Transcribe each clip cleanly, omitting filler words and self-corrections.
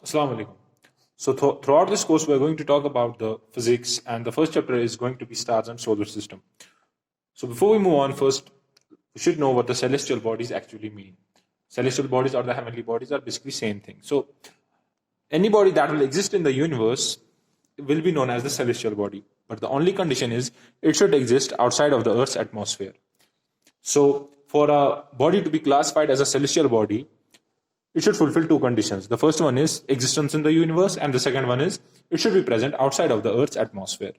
Assalamu alaikum. So throughout this course, we're going to talk about the physics, and the first chapter is going to be stars and solar system. So before we move on, first we should know what the celestial bodies actually mean. Celestial bodies or the heavenly bodies are basically same thing. So any body that will exist in the universe will be known as the celestial body. But the only condition is it should exist outside of the Earth's atmosphere. So for a body to be classified as a celestial body, it should fulfill two conditions. The first one is existence in the universe, and the second one is it should be present outside of the Earth's atmosphere.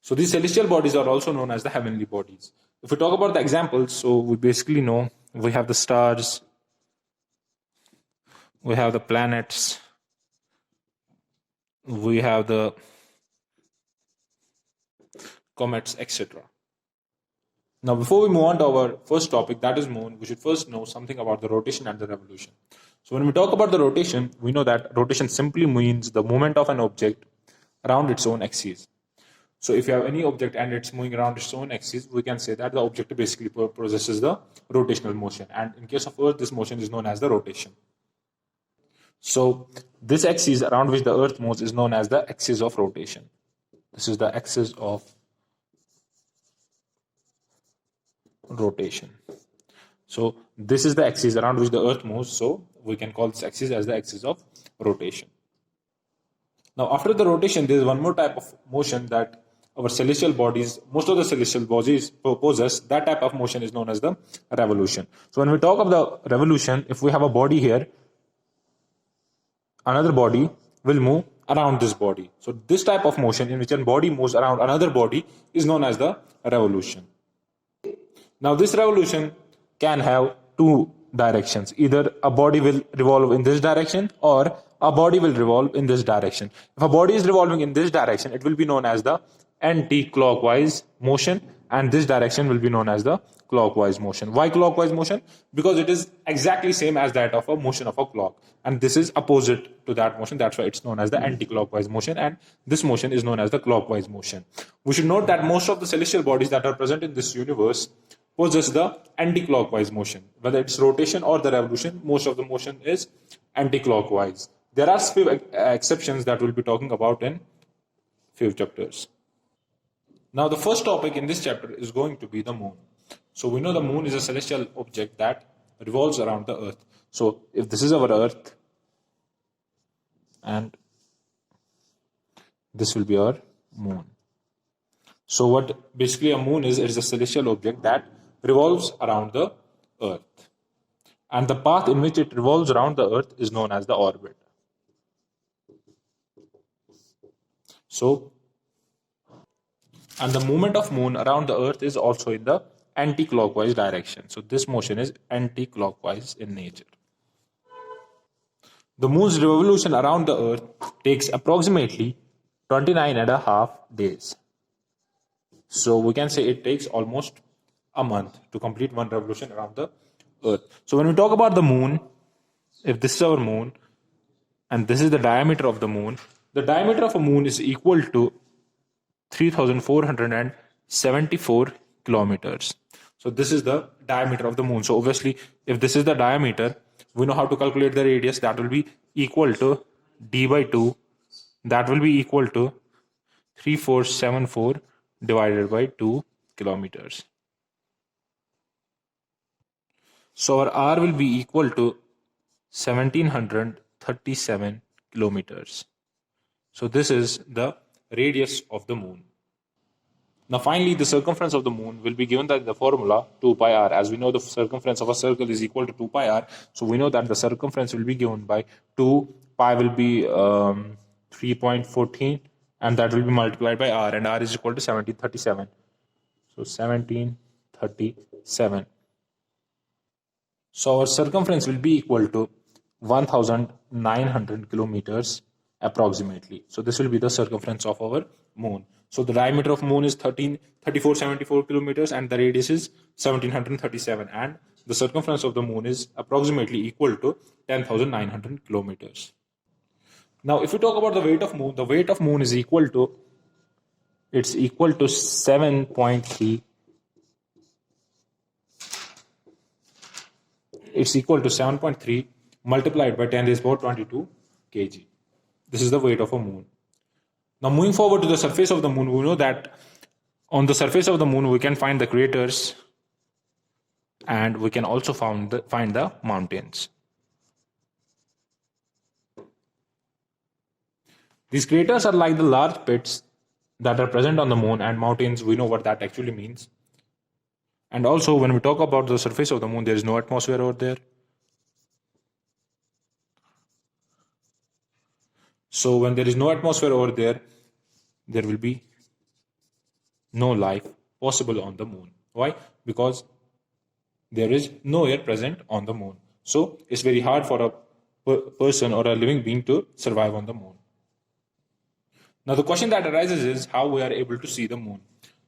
So these celestial bodies are also known as the heavenly bodies. If we talk about the examples, so we basically know we have the stars, we have the planets, we have the comets, etc. Now, before we move on to our first topic, that is moon, we should first know something about the rotation and the revolution. So when we talk about the rotation, we know that rotation simply means the movement of an object around its own axis. So if you have any object and it's moving around its own axis, we can say that the object basically possesses the rotational motion. And in case of Earth, this motion is known as the rotation. So this axis around which the Earth moves is known as the axis of rotation. This is the axis of rotation. So this is the axis around which the Earth moves. So we can call this axis as the axis of rotation. Now, after the rotation, there is one more type of motion that our celestial bodies, most of the celestial bodies possess. That type of motion is known as the revolution. So when we talk of the revolution, if we have a body here, another body will move around this body. So this type of motion in which a body moves around another body is known as the revolution. Now this revolution can have two directions. Either a body will revolve in this direction or a body will revolve in this direction. If a body is revolving in this direction, it will be known as the anti-clockwise motion, and this direction will be known as the clockwise motion. Why clockwise motion? Because it is exactly same as that of a motion of a clock, and this is opposite to that motion. That's why it's known as the anti-clockwise motion, and this motion is known as the clockwise motion. We should note that most of the celestial bodies that are present in this universe possess the anti-clockwise motion. Whether it's rotation or the revolution, most of the motion is anti-clockwise. There are few exceptions that we'll be talking about in few chapters. Now, the first topic in this chapter is going to be the moon. So we know the moon is a celestial object that revolves around the Earth. So if this is our Earth, and this will be our moon. So what basically a moon is, it is a celestial object that revolves around the Earth. And the path in which it revolves around the Earth is known as the orbit. So, and the movement of moon around the Earth is also in the anti-clockwise direction. So this motion is anti-clockwise in nature. The moon's revolution around the Earth takes approximately 29.5 days. So we can say it takes almost a month to complete one revolution around the Earth. So when we talk about the moon, if this is our moon and this is the diameter of the moon of a moon is equal to 3,474 kilometers. So this is the diameter of the moon. So obviously, if this is the diameter, we know how to calculate the radius. That will be equal to d by 2. That will be equal to 3474 divided by 2 kilometers. So our R will be equal to 1737 kilometers. So this is the radius of the moon. Now finally, the circumference of the moon will be given by the formula 2 pi r. As we know, the circumference of a circle is equal to 2 pi r. So we know that the circumference will be given by 2 pi will be 3.14, and that will be multiplied by r, and r is equal to 1737. So 1737. So our circumference will be equal to 1,900 kilometers approximately. So this will be the circumference of our moon. So the diameter of moon is 3474 kilometers and the radius is 1737, and the circumference of the moon is approximately equal to 10,900 kilometers. Now if we talk about the weight of moon, the weight of moon is equal to 7.3. It's equal to 7.3 multiplied by 10 raised to the power 22 kg. This is the weight of a moon. Now moving forward to the surface of the moon, we know that on the surface of the moon we can find the craters, and we can also find the mountains. These craters are like the large pits that are present on the moon, and mountains, we know what that actually means. And also, when we talk about the surface of the moon, there is no atmosphere over there. So when there is no atmosphere over there, there will be no life possible on the moon. Why? Because there is no air present on the moon. So it's very hard for a person or a living being to survive on the moon. Now the question that arises is how we are able to see the moon.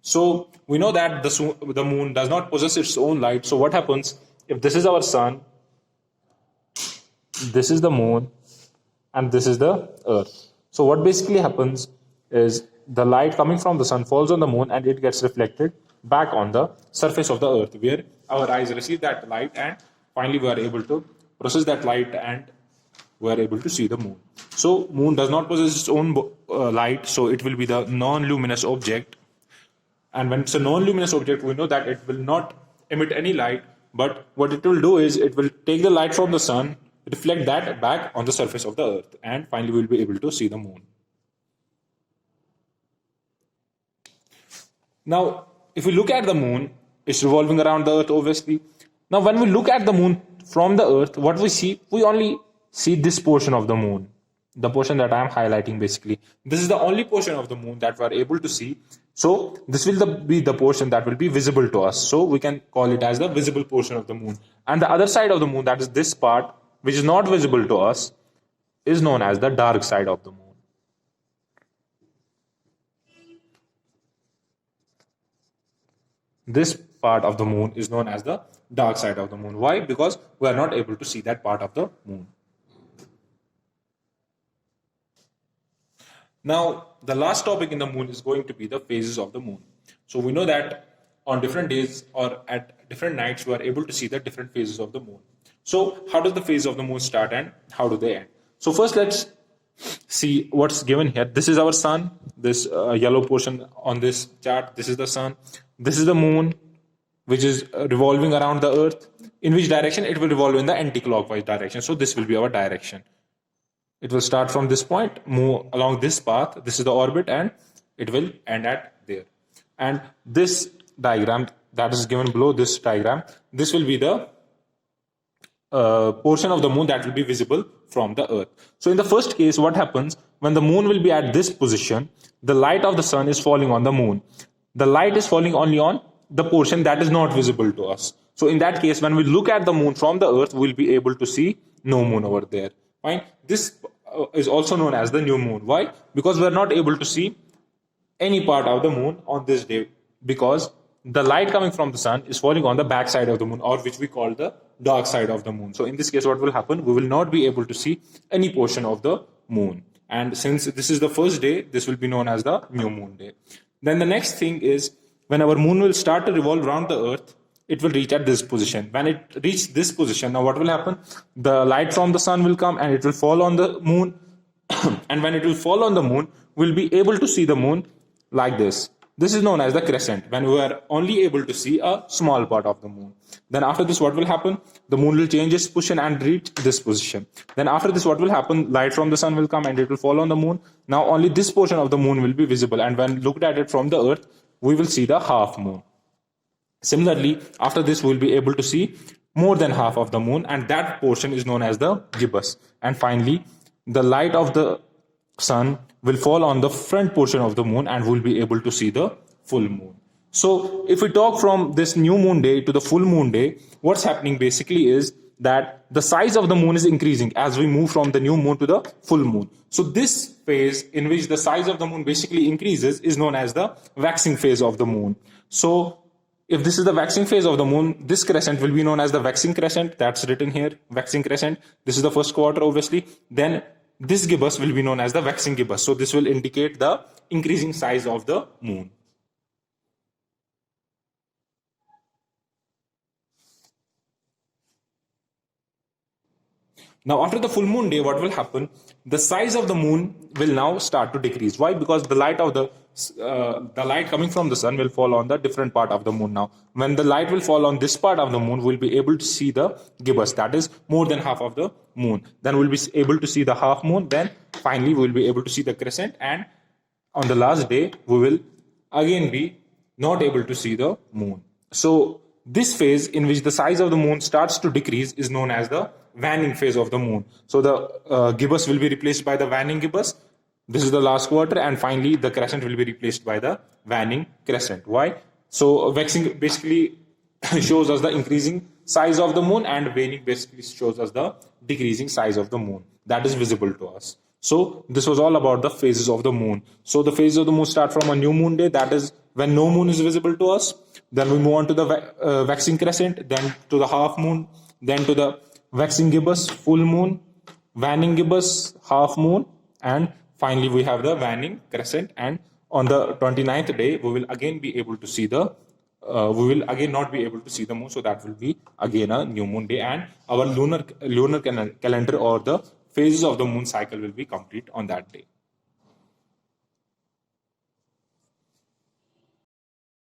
So we know that the moon does not possess its own light. So what happens if this is our sun, this is the moon, and this is the earth? So what basically happens is the light coming from the sun falls on the moon and it gets reflected back on the surface of the earth, where our eyes receive that light, and finally we are able to process that light and we are able to see the moon. So moon does not possess its own light, so it will be the non-luminous object. And when it's a non-luminous object, we know that it will not emit any light, but what it will do is it will take the light from the sun, reflect that back on the surface of the earth, and finally we will be able to see the moon. Now, if we look at the moon, it's revolving around the earth, obviously. Now, when we look at the moon from the earth, what we see, we only see this portion of the moon, the portion that I am highlighting basically. This is the only portion of the moon that we are able to see. So this will be the portion that will be visible to us. So we can call it as the visible portion of the moon. And the other side of the moon, that is this part, which is not visible to us, is known as the dark side of the moon. This part of the moon is known as the dark side of the moon. Why? Because we are not able to see that part of the moon. Now, the last topic in the moon is going to be the phases of the moon. So we know that on different days or at different nights, we are able to see the different phases of the moon. So how does the phase of the moon start and how do they end? So first, let's see what's given here. This is our sun, this yellow portion on this chart. This is the sun. This is the moon, which is revolving around the earth. In which direction? It will revolve in the anti-clockwise direction. So this will be our direction. It will start from this point, move along this path. This is the orbit, and it will end at there. And this diagram that is given below this diagram, this will be the portion of the moon that will be visible from the earth. So in the first case, what happens when the moon will be at this position, the light of the sun is falling on the moon. The light is falling only on the portion that is not visible to us. So in that case, when we look at the moon from the earth, we'll be able to see no moon over there. Fine. This is also known as the new moon. Why? Because we are not able to see any part of the moon on this day, because the light coming from the sun is falling on the back side of the moon, or which we call the dark side of the moon. So in this case, what will happen? We will not be able to see any portion of the moon. And since this is the first day, this will be known as the new moon day. Then the next thing is, when our moon will start to revolve around the earth, it will reach at this position. When it reaches this position, now what will happen? The light from the sun will come and it will fall on the moon. And when it will fall on the moon, we'll be able to see the moon like this. This is known as the crescent, when we are only able to see a small part of the moon. Then after this, what will happen? The moon will change its position and reach this position. Then after this, what will happen? Light from the sun will come and it will fall on the moon. Now only this portion of the moon will be visible, and when looked at it from the earth, we will see the half moon. Similarly, after this, we will be able to see more than half of the moon, and that portion is known as the gibbous. And finally, the light of the sun will fall on the front portion of the moon, and we'll be able to see the full moon. So if we talk from this new moon day to the full moon day, what's happening basically is that the size of the moon is increasing as we move from the new moon to the full moon. So this phase in which the size of the moon basically increases is known as the waxing phase of the moon. So if this is the waxing phase of the moon, this crescent will be known as the waxing crescent. That's written here, waxing crescent. This is the first quarter, obviously. Then this gibbous will be known as the waxing gibbous. So this will indicate the increasing size of the moon. Now, after the full moon day, what will happen? The size of the moon will now start to decrease. Why? Because the light coming from the sun will fall on the different part of the moon. Now, when the light will fall on this part of the moon, we'll be able to see the gibbous. That is more than half of the moon. Then we'll be able to see the half moon. Then finally, we'll be able to see the crescent. And on the last day, we will again be not able to see the moon. So this phase in which the size of the moon starts to decrease is known as the waning phase of the moon. So the gibbous will be replaced by the waning gibbous. This is the last quarter, and finally the crescent will be replaced by the waning crescent. Why? So waxing basically shows us the increasing size of the moon, and waning basically shows us the decreasing size of the moon. That is visible to us. So this was all about the phases of the moon. So the phases of the moon start from a new moon day, that is when no moon is visible to us. Then we move on to the waxing crescent, then to the half moon, then to the waxing gibbous, full moon, waning gibbous, half moon, and finally we have the waning crescent. And on the 29th day, we will again be able to see we will again not be able to see the moon. So that will be again a new moon day, and our lunar calendar or the phases of the moon cycle will be complete on that day.